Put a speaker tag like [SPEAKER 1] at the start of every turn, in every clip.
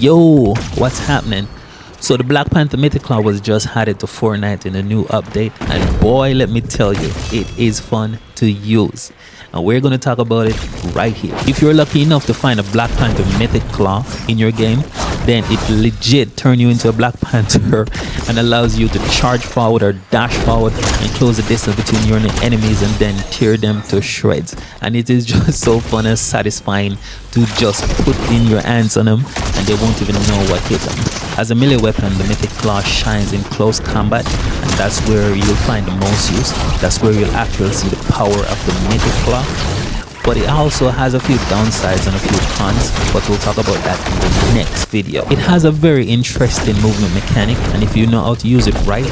[SPEAKER 1] Yo, what's happening? So the Black Panther Mythic Claw was just added to Fortnite in a new update, and boy, let me tell you, it is fun to use. And we're going to talk about it right here. If you're lucky enough to find a Black Panther Mythic Claw in your game, then it legit turns you into a Black Panther and allows you to charge forward or dash forward and close the distance between you and the enemies and then tear them to shreds. And it is just so fun and satisfying to just put in your hands on them and they won't even know what hit them. As a melee weapon, the Mythic Claw shines in close combat, and that's where you'll find the most use. That's where you'll actually see the power of the Mythic Claw. But it also has a few downsides and a few cons, but we'll talk about that in the next video. It has a very interesting movement mechanic, and if you know how to use it right,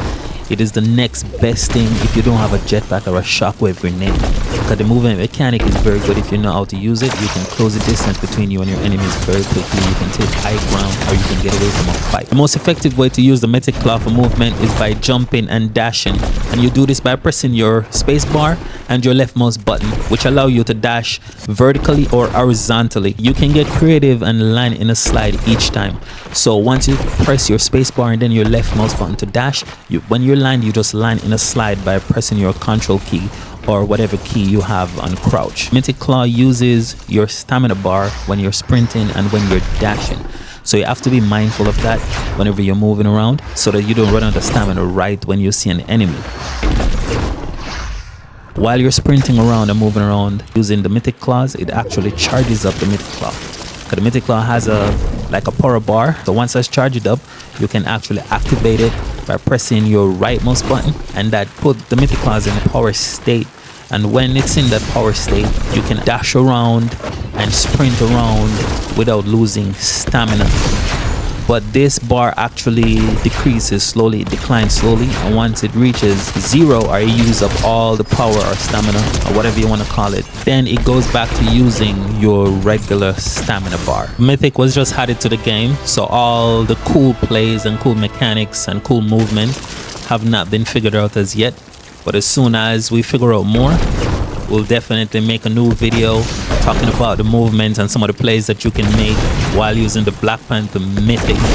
[SPEAKER 1] it is the next best thing if you don't have a jetpack or a shockwave grenade. Because the movement mechanic is very good if you know how to use it. You can close the distance between you and your enemies very quickly. You can take high ground or you can get away from a fight. The most effective way to use the Mythic Claw for movement is by jumping and dashing. And you do this by pressing your space bar and your left mouse button, which allow you to dash vertically or horizontally. You can get creative and land in a slide each time. So once you press your space bar and then your left mouse button to dash, when you land, you just land in a slide by pressing your control key or whatever key you have on crouch. Mythic Claw uses your stamina bar when you're sprinting and when you're dashing. So you have to be mindful of that whenever you're moving around so that you don't run out of stamina right when you see an enemy. While you're sprinting around and moving around using the Mythic Claws, it actually charges up the Mythic Claw. Because the Mythic Claw has a power bar, so once that's charged up, you can actually activate it by pressing your right mouse button, and that put the Mythic Claws in a power state. And when it's in that power state, you can dash around and sprint around without losing stamina. But this bar actually decreases slowly, it declines slowly, and once it reaches 0 or you use up all the power or stamina or whatever you want to call it, then it goes back to using your regular stamina bar. Mythic was just added to the game, so all the cool plays and cool mechanics and cool movement have not been figured out as yet. But as soon as we figure out more, we'll definitely make a new video talking about the movements and some of the plays that you can make while using the Black Panther Mythic